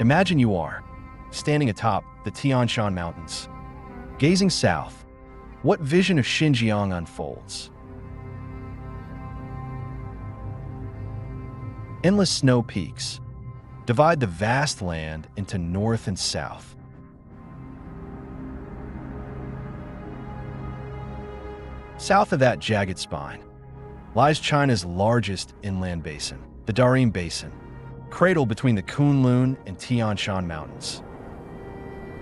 Imagine you are standing atop the Tianshan Mountains, gazing south. What vision of Xinjiang unfolds? Endless snow peaks divide the vast land into north and south. South of that jagged spine lies China's largest inland basin, the Tarim Basin, cradled between the Kunlun and Tianshan Mountains.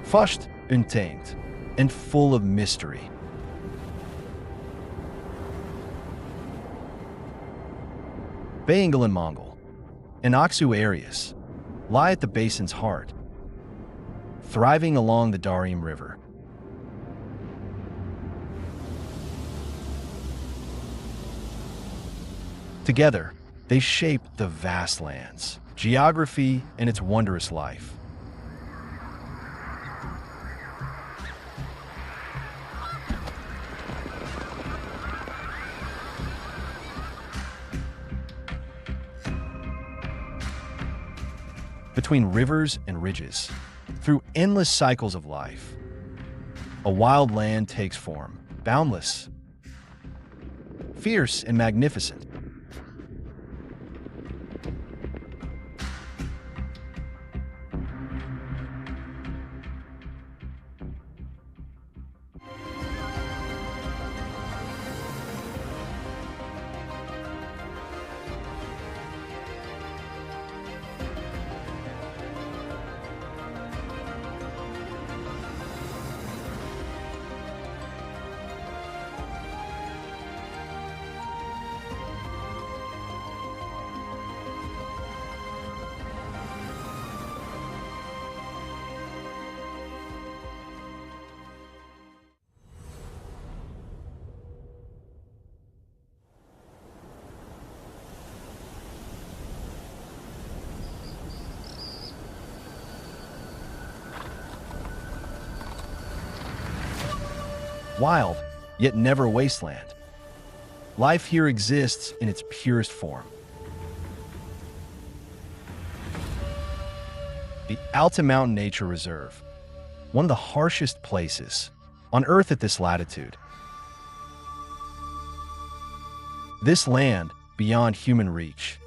Fushed, untamed, and full of mystery. Bayanbulak and Mongol and Aksu areas lie at the basin's heart, thriving along the Tarim River. Together, they shape the vast lands, geography, and its wondrous life. Between rivers and ridges, through endless cycles of life, a wild land takes form, boundless, fierce, and magnificent. Wild, yet never a wasteland. Life here exists in its purest form. The Altun Mountain Nature Reserve, one of the harshest places on Earth at this latitude. This land, beyond human reach,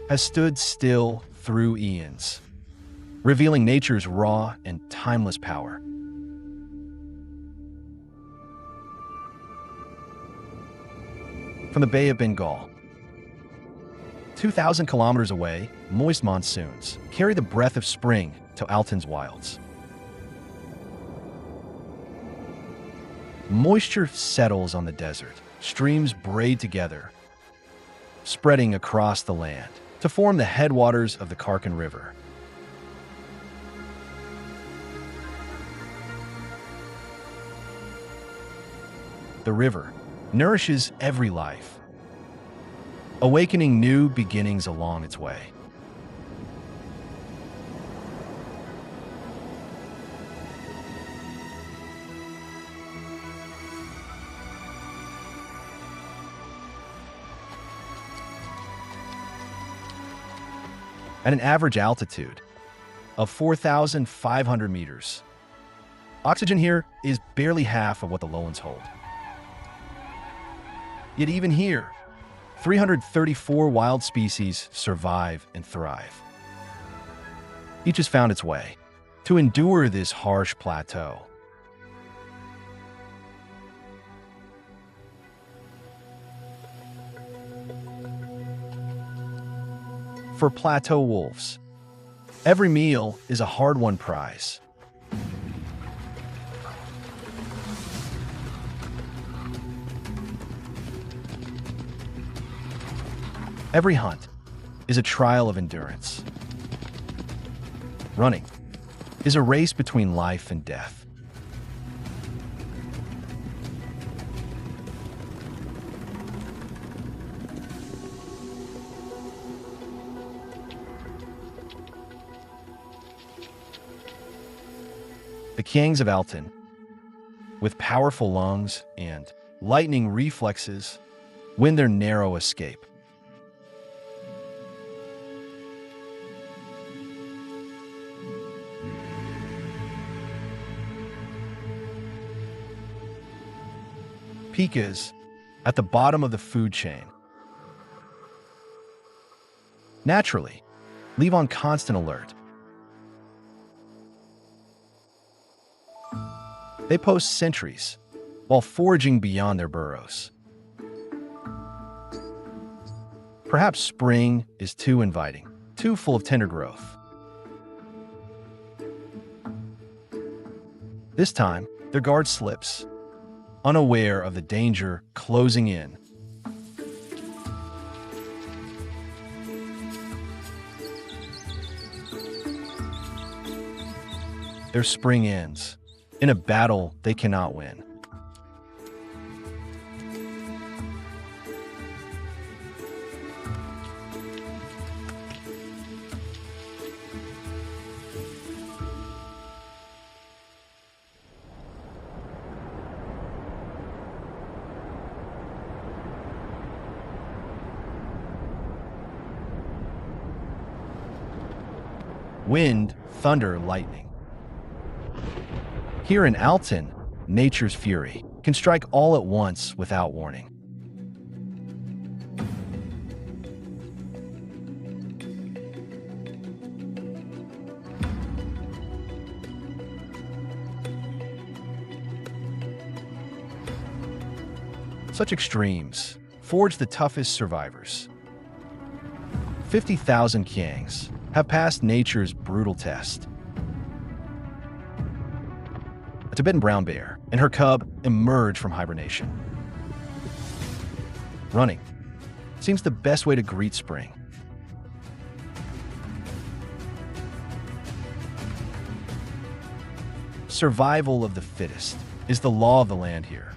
has stood still through eons, revealing nature's raw and timeless power. From the Bay of Bengal, 2,000 kilometers away, moist monsoons carry the breath of spring to Altun's wilds. Moisture settles on the desert, streams braid together, spreading across the land to form the headwaters of the Karkan River. The river nourishes every life, awakening new beginnings along its way. At an average altitude of 4,500 meters, oxygen here is barely half of what the lowlands hold. Yet even here, 334 wild species survive and thrive. Each has found its way to endure this harsh plateau. For plateau wolves, every meal is a hard-won prize. Every hunt is a trial of endurance. Running is a race between life and death. The Kiangs of Altun, with powerful lungs and lightning reflexes, win their narrow escape. peak is at the bottom of the food chain. Naturally, leave on constant alert. They post sentries while foraging beyond their burrows. Perhaps spring is too inviting, too full of tender growth. This time, their guard slips, unaware of the danger closing in. Their spring ends in a battle they cannot win. Wind, thunder, lightning. Here in Altun, nature's fury can strike all at once without warning. Such extremes forge the toughest survivors. 50,000 Kiangs have passed nature's brutal test. A Tibetan brown bear and her cub emerge from hibernation. Running seems the best way to greet spring. Survival of the fittest is the law of the land here.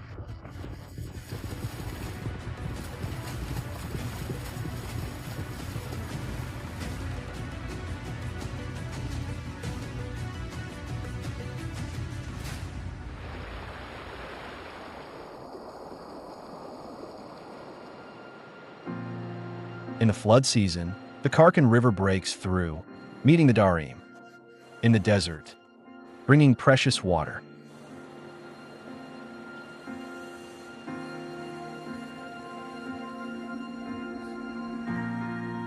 In the flood season, the Taklamakan River breaks through, meeting the Tarim in the desert, bringing precious water.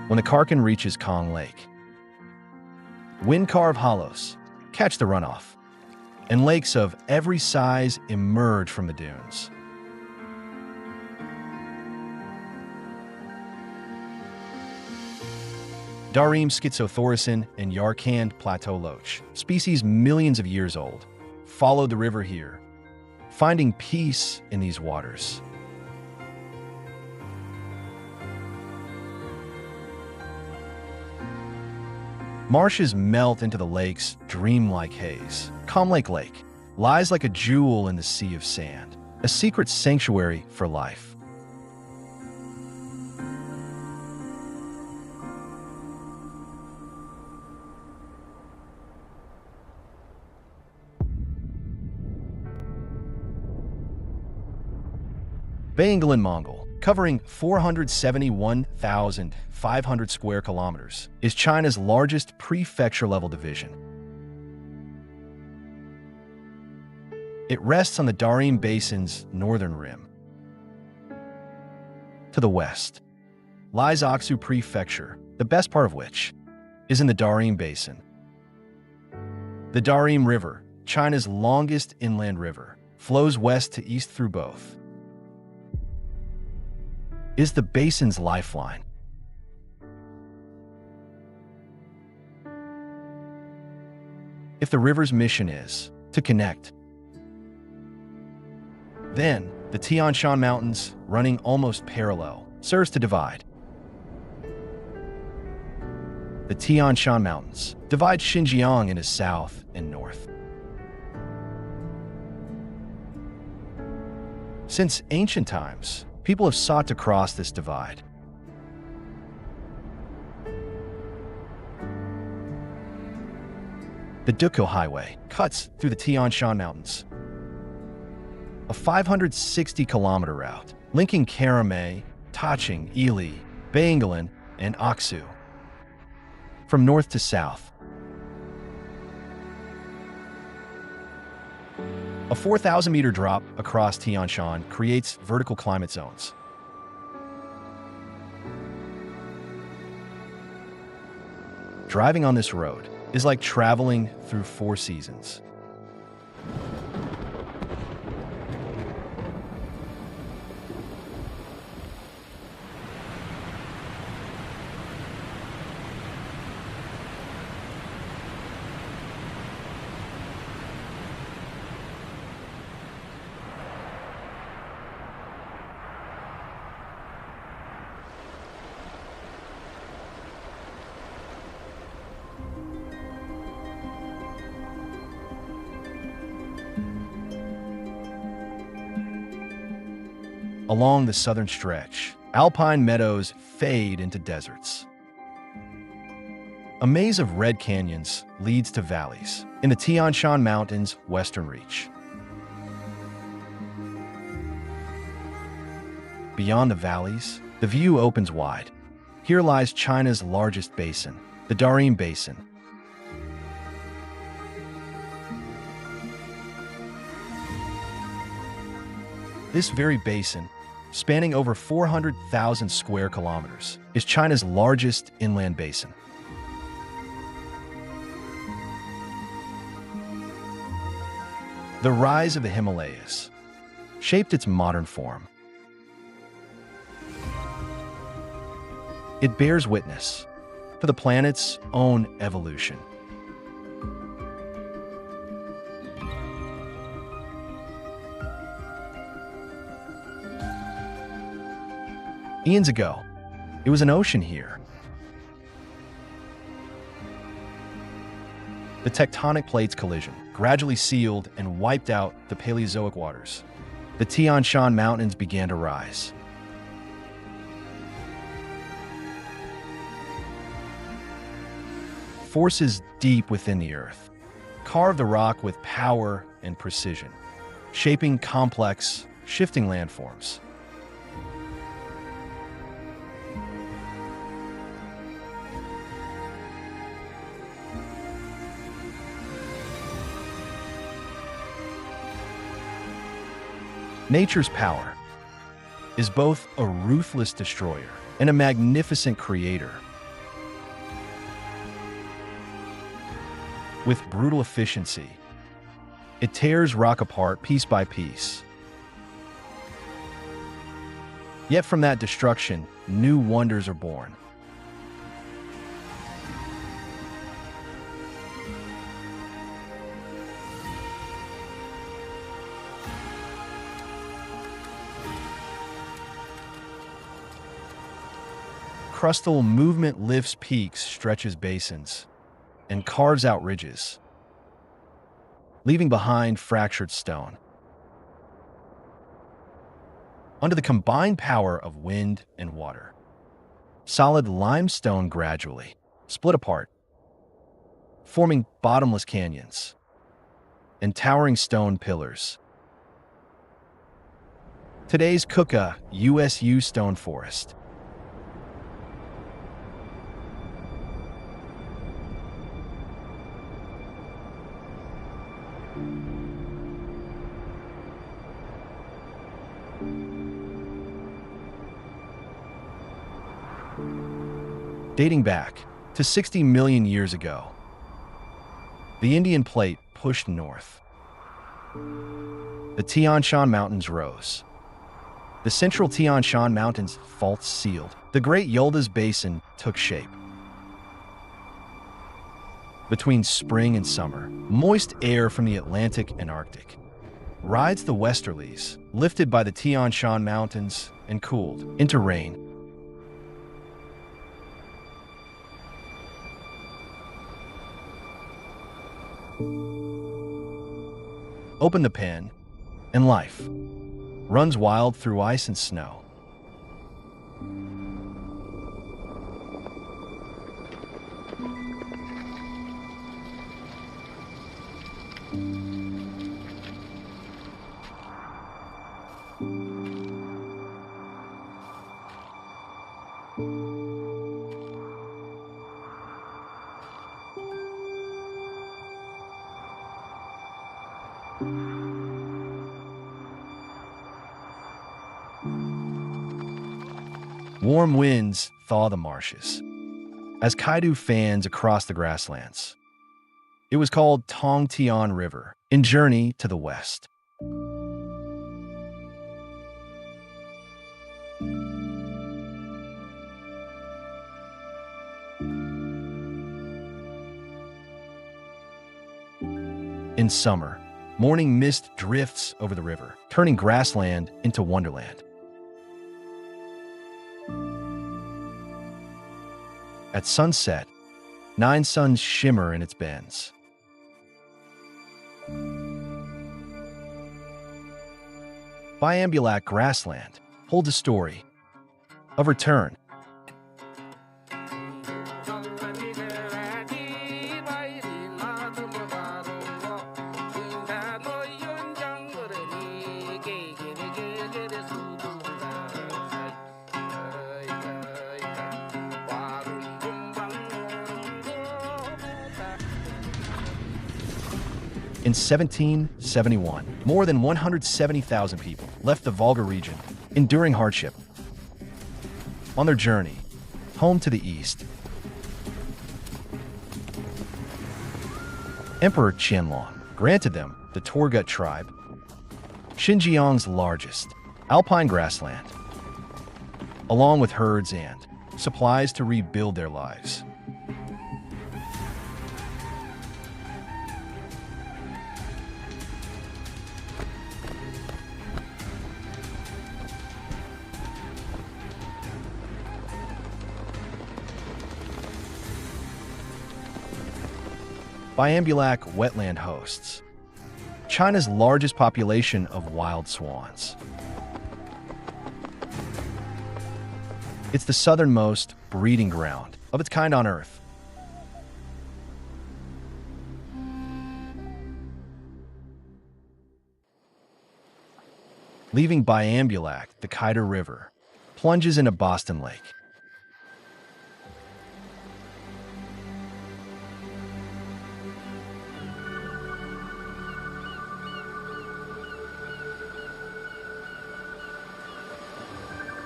When the Taklamakan reaches Kong Lake, wind-carved hollows catch the runoff, and lakes of every size emerge from the dunes. Tarim schizothoracan and Yarkand plateau loach, species millions of years old, followed the river here, finding peace in these waters. Marshes melt into the lake's dreamlike haze. Calm Lake lies like a jewel in the sea of sand, a secret sanctuary for life. Bayanbulak Mongol, covering 471,500 square kilometers, is China's largest prefecture-level division. It rests on the Tarim Basin's northern rim. To the west lies Aksu Prefecture, the best part of which is in the Tarim Basin. The Tarim River, China's longest inland river, flows west to east through both. Is the basin's lifeline. If the river's mission is to connect, then the Tianshan Mountains, running almost parallel, serves to divide. The Tianshan Mountains divide Xinjiang into south and north. Since ancient times, people have sought to cross this divide. The Duko Highway cuts through the Tianshan Mountains, a 560-kilometer route linking Karamay, Taching, Ili, Bayanbulak, and Aksu from north to south. A 4,000-meter drop across Tianshan creates vertical climate zones. Driving on this road is like traveling through 4 seasons. Along the southern stretch, alpine meadows fade into deserts. A maze of red canyons leads to valleys in the Tianshan Mountain's western reach. Beyond the valleys, the view opens wide. Here lies China's largest basin, the Tarim Basin. This very basin, spanning over 400,000 square kilometers, is China's largest inland basin. The rise of the Himalayas shaped its modern form. It bears witness to the planet's own evolution. Eons ago, it was an ocean here. The tectonic plates collision gradually sealed and wiped out the Paleozoic waters. The Tianshan Mountains began to rise. Forces deep within the earth carved the rock with power and precision, shaping complex, shifting landforms. Nature's power is both a ruthless destroyer and a magnificent creator. With brutal efficiency, it tears rock apart piece by piece. Yet from that destruction, new wonders are born. Crustal movement lifts peaks, stretches basins, and carves out ridges, leaving behind fractured stone. Under the combined power of wind and water, solid limestone gradually split apart, forming bottomless canyons and towering stone pillars. Today's Kucha USU stone forest. Dating back to 60 million years ago, the Indian Plate pushed north. The Tianshan Mountains rose. The central Tianshan Mountains faults sealed. The Great Yildiz Basin took shape. Between spring and summer, moist air from the Atlantic and Arctic rides the westerlies, lifted by the Tianshan Mountains and cooled into rain. Open the pen, and life runs wild through ice and snow. Warm winds thaw the marshes as Kaidu fans across the grasslands. It was called Tarim River in Journey to the West. In summer, morning mist drifts over the river, turning grassland into wonderland. At sunset, 9 suns shimmer in its bends. Bayanbulak grassland holds a story of return. In 1771, more than 170,000 people left the Volga region, enduring hardship. On their journey home to the east, Emperor Qianlong granted them the Torgut tribe, Xinjiang's largest alpine grassland, along with herds and supplies to rebuild their lives. Bayanbulak wetland hosts China's largest population of wild swans. It's the southernmost breeding ground of its kind on Earth. Leaving Bayanbulak, the Tarim River plunges into Bosten Lake.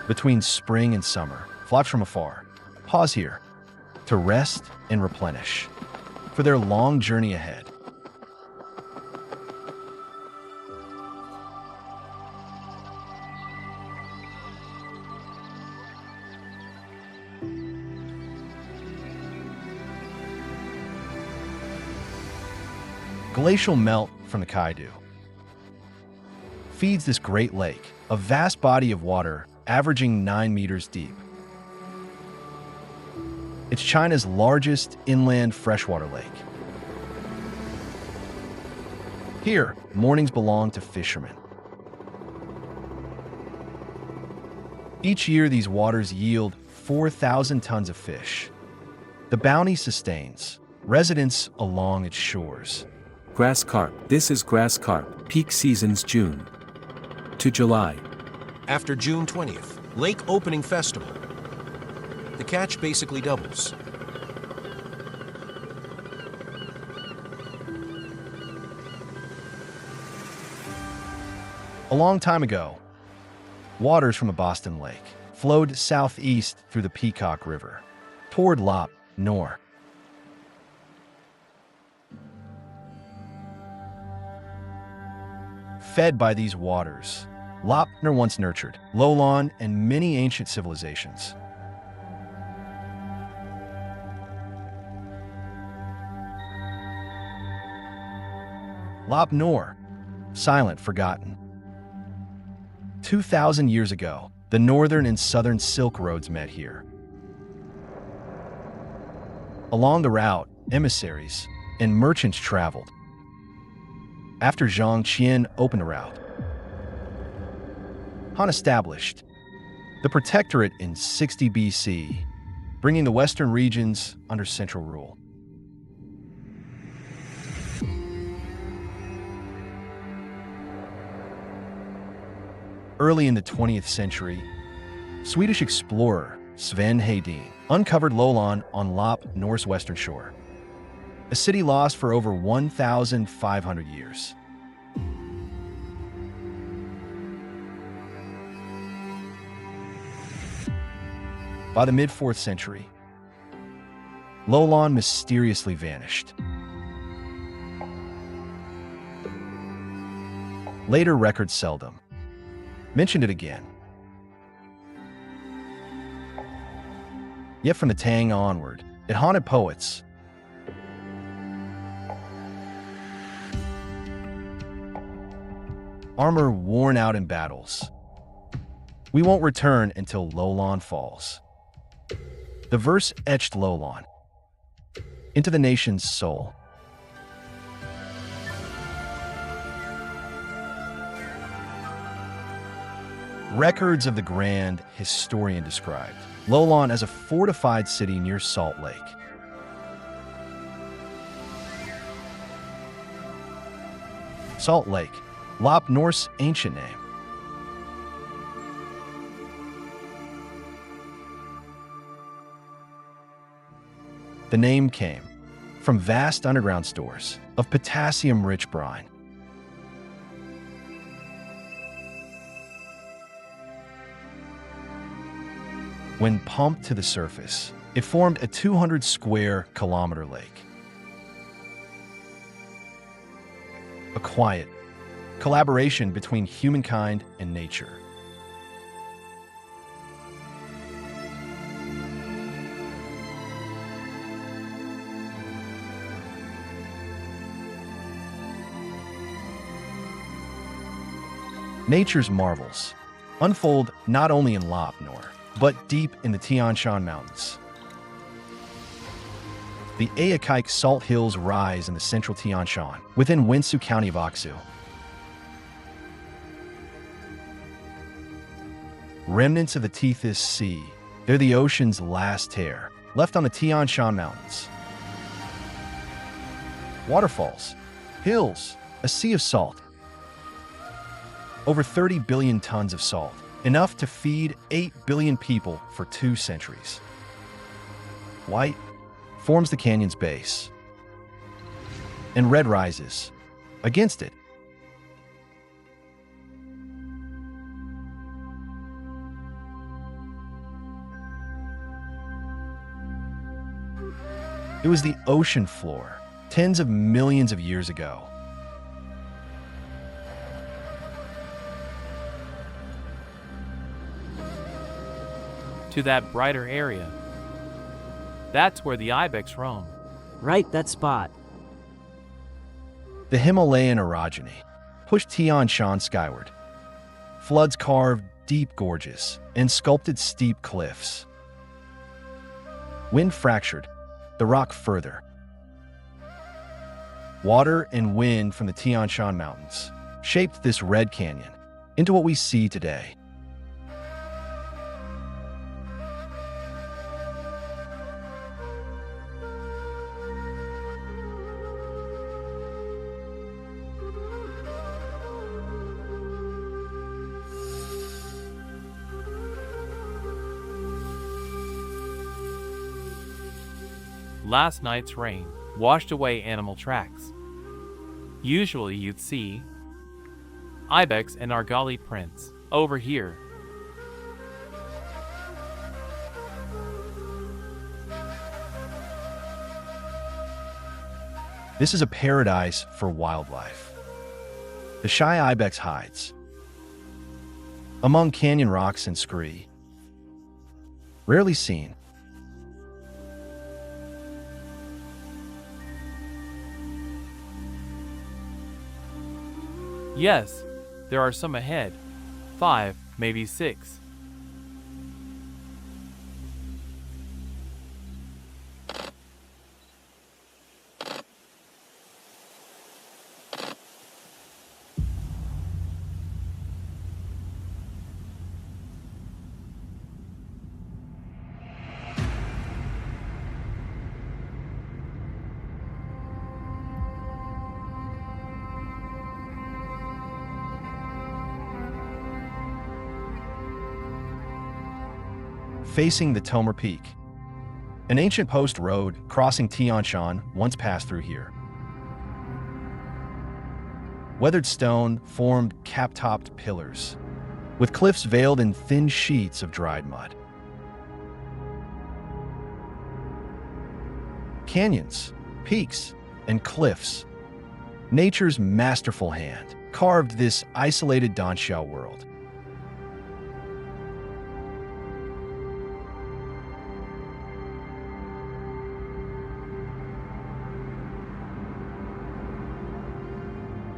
Between spring and summer, flocks from afar pause here to rest and replenish for their long journey ahead. Glacial melt from the Kaidu feeds this great lake, a vast body of water averaging 9 meters deep. It's China's largest inland freshwater lake. Here, mornings belong to fishermen. Each year, these waters yield 4,000 tons of fish. The bounty sustains residents along its shores. Grass carp. This is grass carp. Peak seasons June to July. After June 20th, Lake Opening Festival. The catch basically doubles. A long time ago, waters from the Bosten Lake flowed southeast through the Peacock River toward Lop Nur. Fed by these waters, Lop Nur once nurtured lowland and many ancient civilizations. Lop Nur, silent, forgotten. 2,000 years ago, the northern and southern Silk Roads met here. Along the route, emissaries and merchants traveled. After Zhang Qian opened the route, Han established the protectorate in 60 BC, bringing the western regions under central rule. Early in the 20th century, Swedish explorer Sven Hedin uncovered lowland on Lop Nur's western shore, a city lost for over 1,500 years. By the mid-4th century, Lolon mysteriously vanished. Later records seldom mentioned it again. Yet from the Tang onward, it haunted poets. Armor worn out in battles. We won't return until Lolon falls. The verse etched Lolon into the nation's soul. Records of the grand historian described Lolon as a fortified city near Salt Lake. Salt Lake, Lop Nur's ancient name. The name came from vast underground stores of potassium-rich brine. When pumped to the surface, it formed a 200 square kilometer lake. A quiet collaboration between humankind and nature. Nature's marvels unfold not only in Lop Nur, but deep in the Tianshan Mountains. The Ayakaik Salt Hills rise in the central Tianshan, within Wensu County of Aksu. Remnants of the Tethys Sea, they're the ocean's last tear, left on the Tianshan Mountains. Waterfalls, hills, a sea of salt. Over 30 billion tons of salt, enough to feed 8 billion people for 2 centuries. White forms the canyon's base, and red rises against it. It was the ocean floor, tens of millions of years ago. To that brighter area. That's where the ibex roam. Right, that spot. The Himalayan orogeny pushed Tianshan skyward. Floods carved deep gorges and sculpted steep cliffs. Wind fractured the rock further. Water and wind from the Tianshan Mountains shaped this red canyon into what we see today. Last night's rain washed away animal tracks. Usually you'd see ibex and argali prints over here. This is a paradise for wildlife. The shy ibex hides among canyon rocks and scree, rarely seen. Yes, there are some ahead. 5, maybe 6. Facing the Tomur Peak. An ancient post road crossing Tianshan once passed through here. Weathered stone formed cap-topped pillars, with cliffs veiled in thin sheets of dried mud. canyons, peaks, and cliffs. Nature's masterful hand carved this isolated Danxiao world.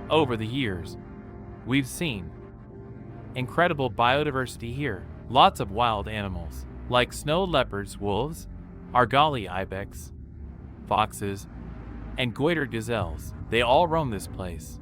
Over the years, we've seen incredible biodiversity here. Lots of wild animals, like snow leopards, wolves, Argali ibex, foxes, and goiter gazelles. They all roam this place.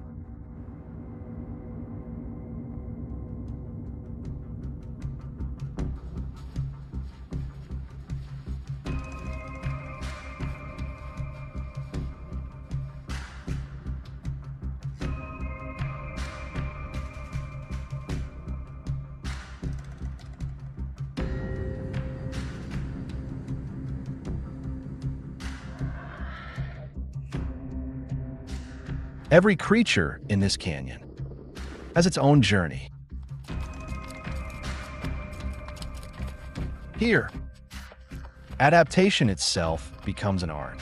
Every creature in this canyon has its own journey. Here, adaptation itself becomes an art.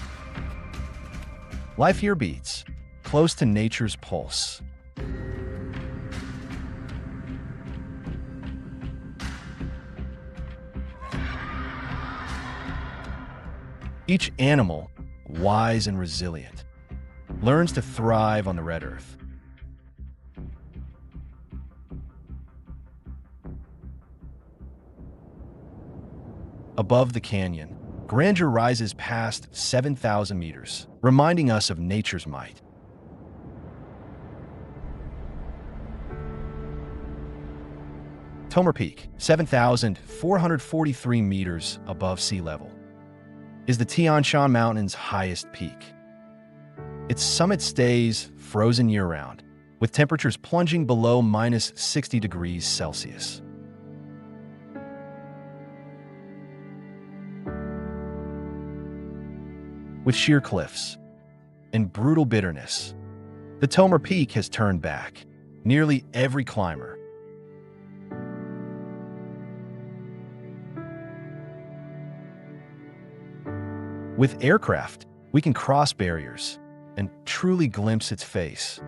Life here beats close to nature's pulse. Each animal, wise and resilient, learns to thrive on the red earth. Above the canyon, grandeur rises past 7,000 meters, reminding us of nature's might. Tomur Peak, 7,443 meters above sea level, is the Tianshan Mountain's highest peak. Its summit stays frozen year-round, with temperatures plunging below minus 60 degrees Celsius. With sheer cliffs and brutal bitterness, the Tomur Peak has turned back nearly every climber. With aircraft, we can cross barriers and truly glimpse its face.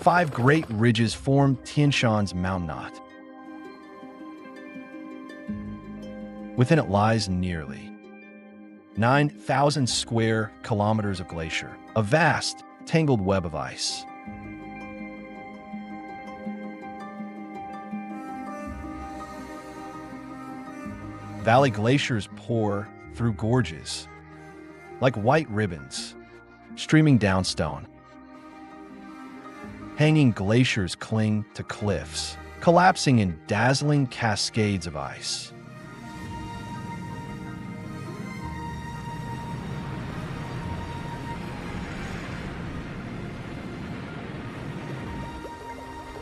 Five great ridges form Tianshan's mountain knot. Within it lies nearly 9,000 square kilometers of glacier, a vast, tangled web of ice. Valley glaciers pour through gorges like white ribbons, streaming down stone. Hanging glaciers cling to cliffs, collapsing in dazzling cascades of ice.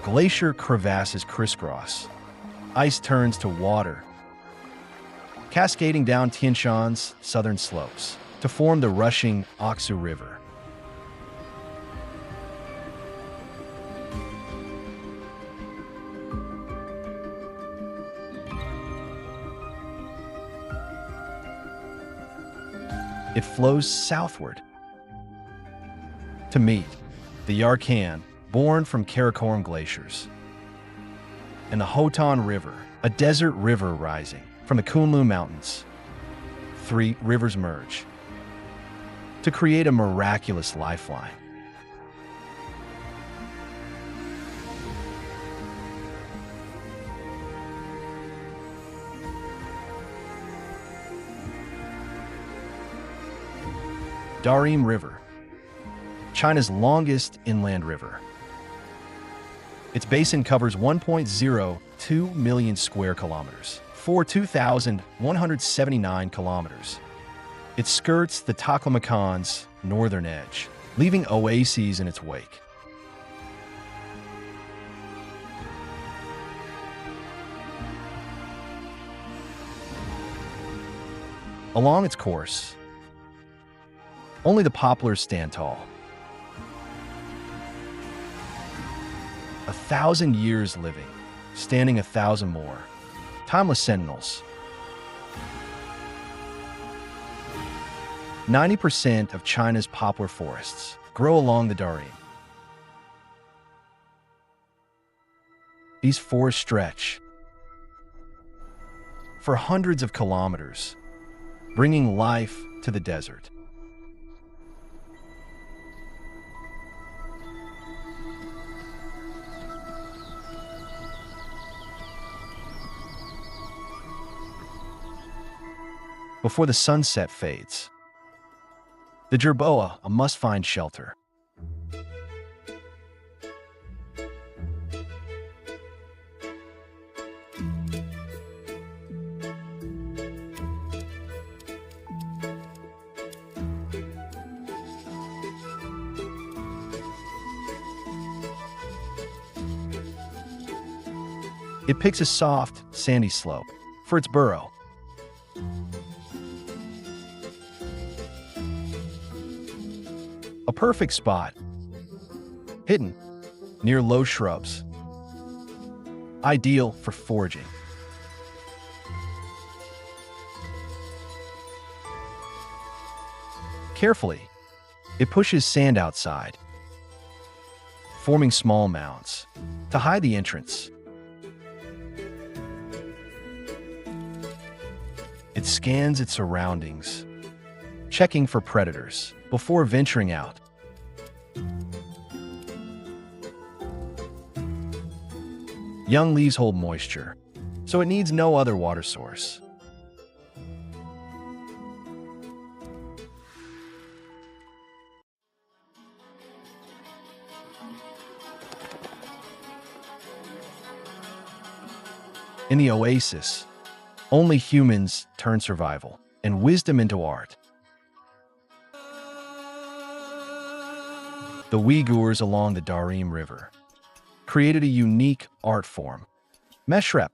Glacier crevasses crisscross. Ice turns to water, cascading down Tianshan's southern slopes to form the rushing Altun River. It flows southward to meet the Yarkand, born from Karakoram glaciers, and the Altun River, a desert river rising from the Kunlun Mountains. Three rivers merge to create a miraculous lifeline. Tarim River, China's longest inland river. Its basin covers 1.02 million square kilometers for 2,179 kilometers, It skirts the Taklamakan's northern edge, leaving oases in its wake. Along its course, only the poplars stand tall. 1,000 years living, standing 1,000 more. Timeless sentinels. 90% of China's poplar forests grow along the Tarim. These forests stretch for hundreds of kilometers, bringing life to the desert. Before the sunset fades, the jerboa, a must-find shelter. It picks a soft, sandy slope for its burrow. A perfect spot, hidden near low shrubs, ideal for foraging. Carefully, it pushes sand outside, forming small mounds to hide the entrance. It scans its surroundings, checking for predators before venturing out. Young leaves hold moisture, so it needs no other water source. In the oasis, only humans turn survival and wisdom into art. The Uyghurs along the Tarim River created a unique art form, meshrep.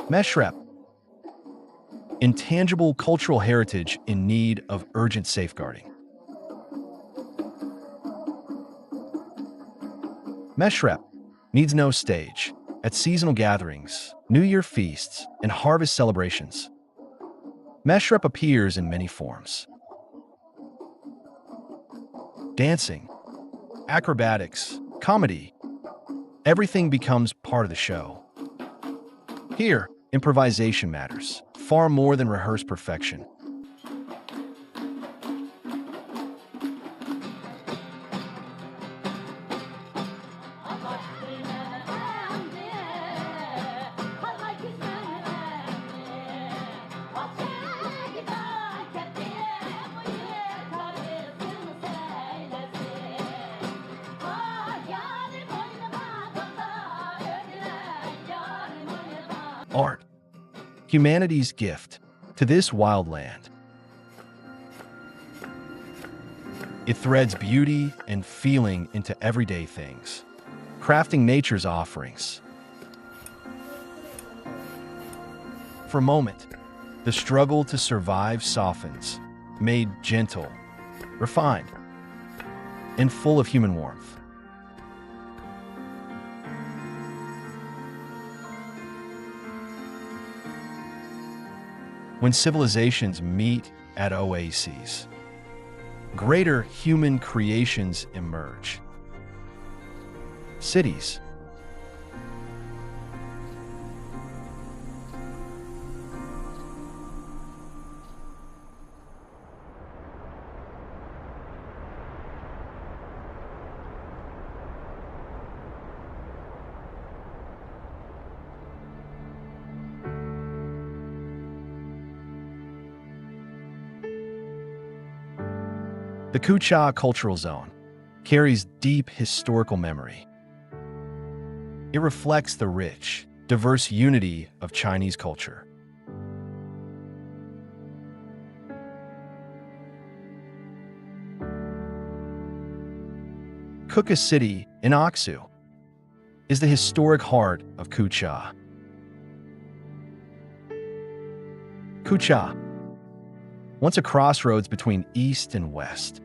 Meshrep, intangible cultural heritage in need of urgent safeguarding. Meshrep needs no stage at seasonal gatherings, New Year feasts, and harvest celebrations. Meshrep appears in many forms. Dancing, acrobatics, comedy, everything becomes part of the show. Here, improvisation matters, far more than rehearsed perfection. Art, humanity's gift to this wild land. It threads beauty and feeling into everyday things, crafting nature's offerings. For a moment, the struggle to survive softens, made gentle, refined, and full of human warmth. When civilizations meet at oases, greater human creations emerge. Cities, The Kucha Cultural Zone carries deep historical memory. It reflects the rich, diverse unity of Chinese culture. Kucha City in Aksu is the historic heart of Kucha. Kucha, once a crossroads between east and west.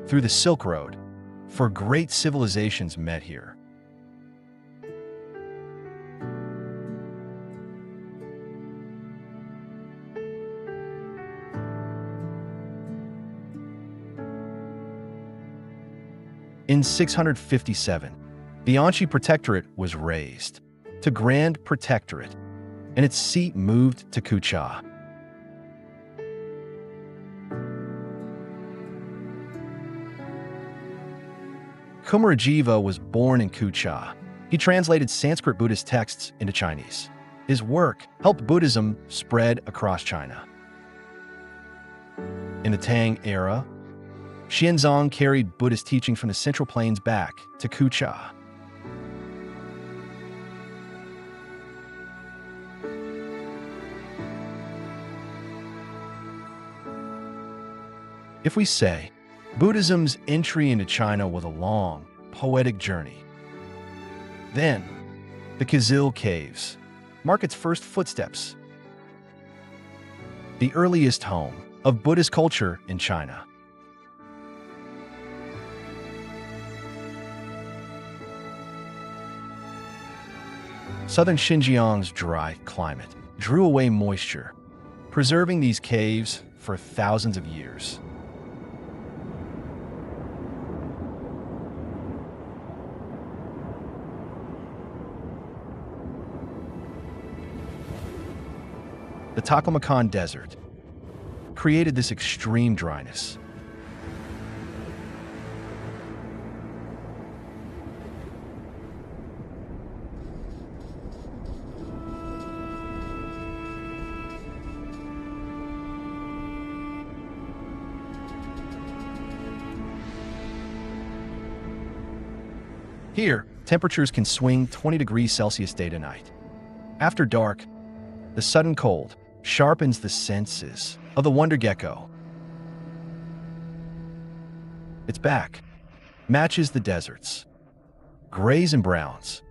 Through the Silk Road, for great civilizations met here. In 657, the Anshi Protectorate was raised to Grand Protectorate, and its seat moved to Kucha. Kumarajiva was born in Kucha. He translated Sanskrit Buddhist texts into Chinese. His work helped Buddhism spread across China. In the Tang era, Xinjiang carried Buddhist teaching from the Central Plains back to Kucha. If we say Buddhism's entry into China was a long, poetic journey, then the Kizil Caves mark its first footsteps, the earliest home of Buddhist culture in China. Southern Xinjiang's dry climate drew away moisture, preserving these caves for thousands of years. The Taklamakan Desert created this extreme dryness. Here, temperatures can swing 20 degrees Celsius day to night. After dark, the sudden cold sharpens the senses of the wonder gecko. Its back matches the desert's, grays and browns.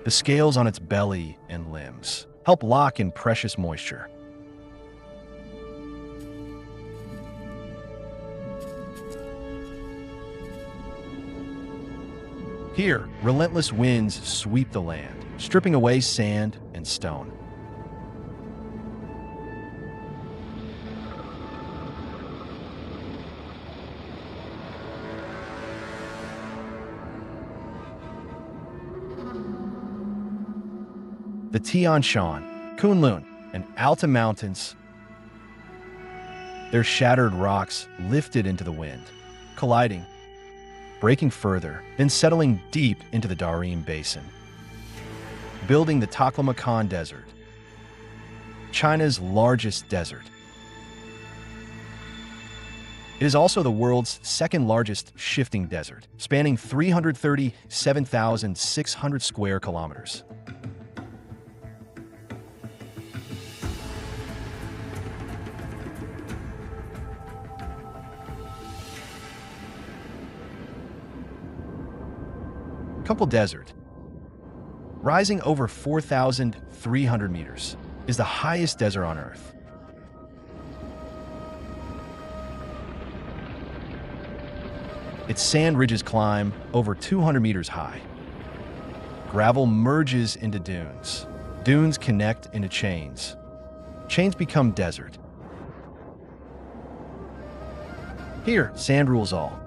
The scales on its belly and limbs help lock in precious moisture. Here, relentless winds sweep the land, stripping away sand and stone. The Tianshan, Kunlun, and Altun Mountains, their shattered rocks lifted into the wind, colliding, breaking further, then settling deep into the Tarim Basin, building the Taklamakan Desert, China's largest desert. It is also the world's second largest shifting desert, spanning 337,600 square kilometers. Kumpel Desert, rising over 4,300 meters, is the highest desert on Earth. Its sand ridges climb over 200 meters high. Gravel merges into dunes. Dunes connect into chains. Chains become desert. Here, sand rules all.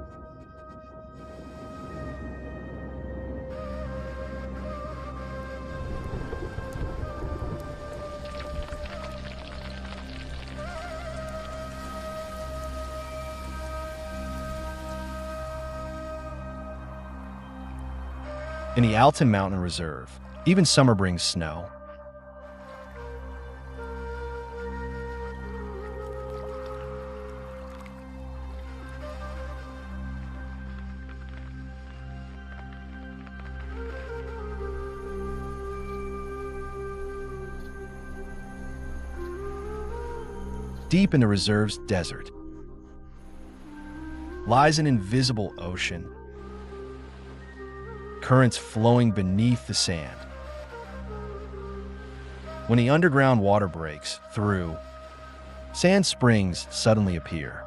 In the Altun Mountain Reserve, even summer brings snow. Deep in the reserve's desert lies an invisible ocean, currents flowing beneath the sand. When the underground water breaks through, sand springs suddenly appear.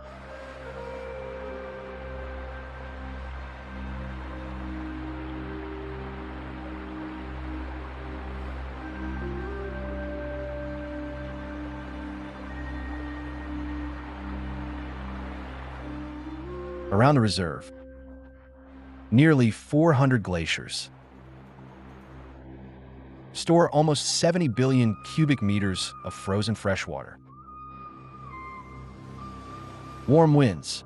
Around the reserve, nearly 400 glaciers store almost 70 billion cubic meters of frozen freshwater. Warm winds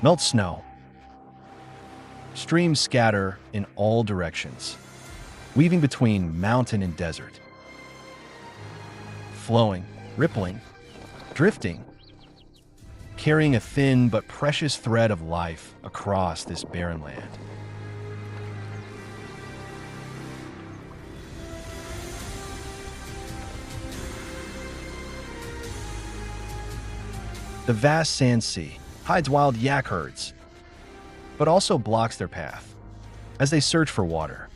melt snow. Streams scatter in all directions, weaving between mountain and desert. Flowing, rippling, drifting, carrying a thin but precious thread of life across this barren land. The vast sand sea hides wild yak herds, but also blocks their path as they search for water.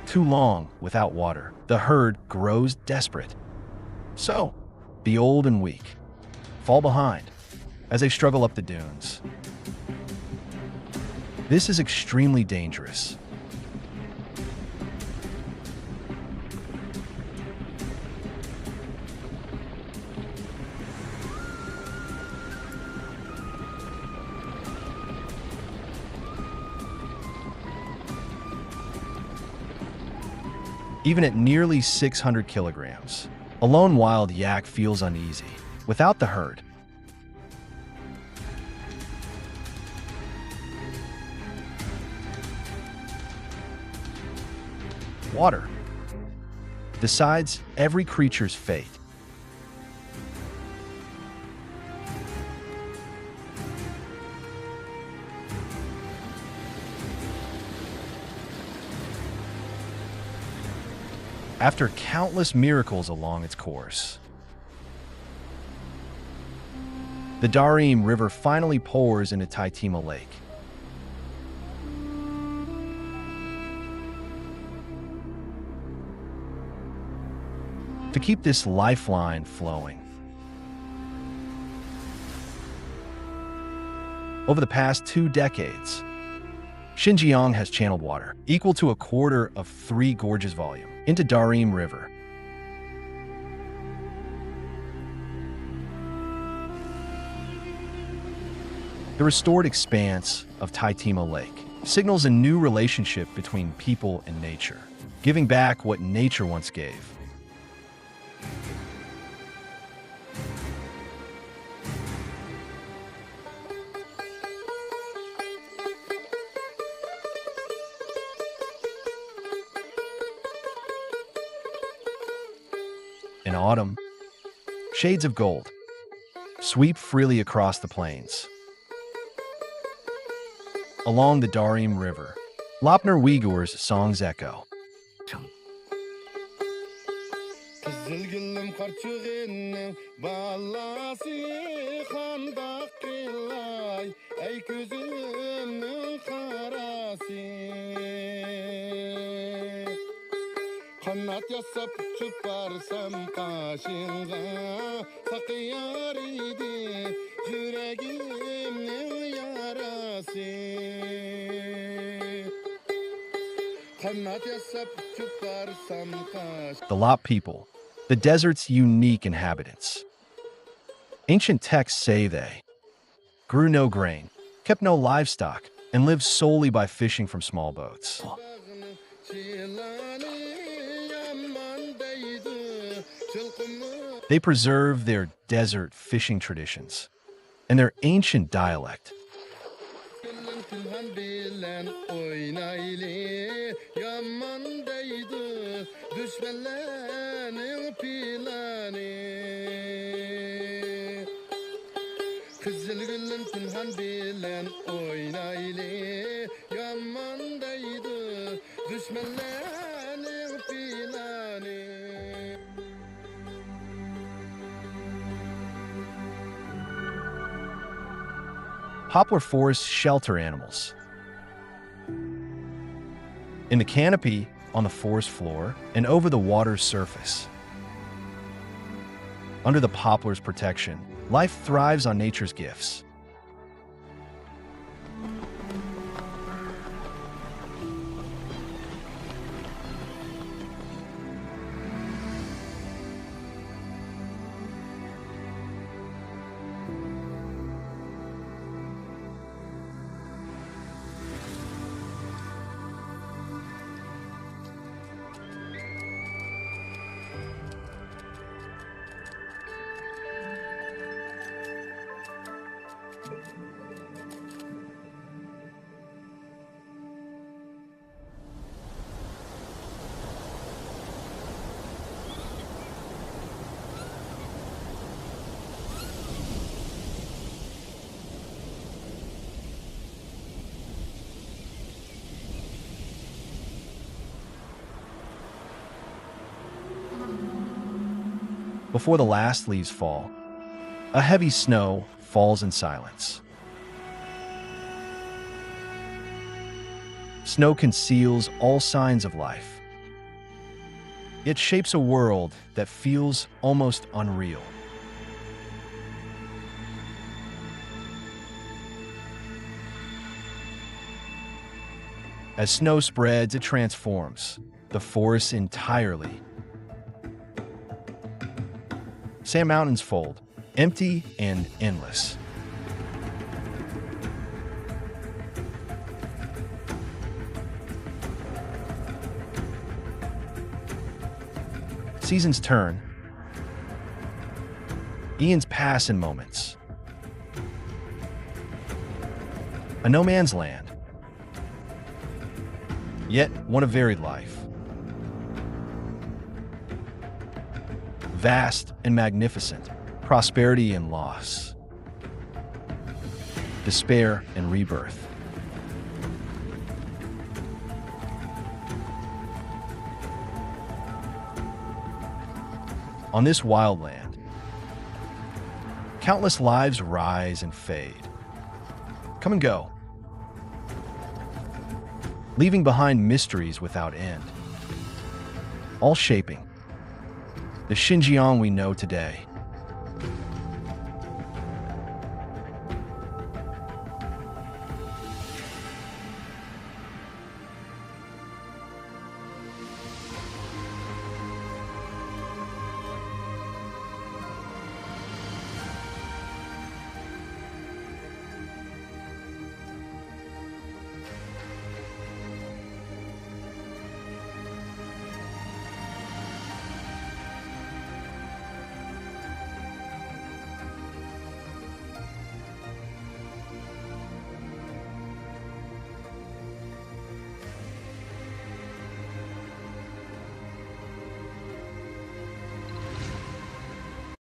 Too long without water, the herd grows desperate. So, the old and weak fall behind as they struggle up the dunes. This is extremely dangerous. Even at nearly 600 kilograms, a lone wild yak feels uneasy without the herd. Water decides every creature's fate. After countless miracles along its course, the Tarim River finally pours into Taklamakan Lake. To keep this lifeline flowing, over the past 2 decades, Xinjiang has channeled water, equal to a quarter of 3 gorges volume, into Tarim River. The restored expanse of Taklamakan Lake signals a new relationship between people and nature, giving back what nature once gave. In autumn, shades of gold sweep freely across the plains. Along the Tarim River, Lop Nur Uyghurs' songs echo. Kanat yasap çıparsam kaşınga sakıyar idi yüreğimin yarası. Kanat yasap çıparsam kaşınga. The Lop people, the desert's unique inhabitants. Ancient texts say they grew no grain, kept no livestock, and lived solely by fishing from small boats. They preserve their desert fishing traditions and their ancient dialect. Poplar forests shelter animals. In the canopy, on the forest floor, and over the water's surface. Under the poplar's protection, life thrives on nature's gifts. Before the last leaves fall, a heavy snow falls in silence. Snow conceals all signs of life. It shapes a world that feels almost unreal. As snow spreads, it transforms the forest entirely. Sand mountains fold, empty and endless. Seasons turn. Eons pass in moments. A no man's land, yet one of varied life. Vast and magnificent, prosperity and loss, despair and rebirth. On this wild land, countless lives rise and fade, come and go, leaving behind mysteries without end, all shaping the Xinjiang we know today.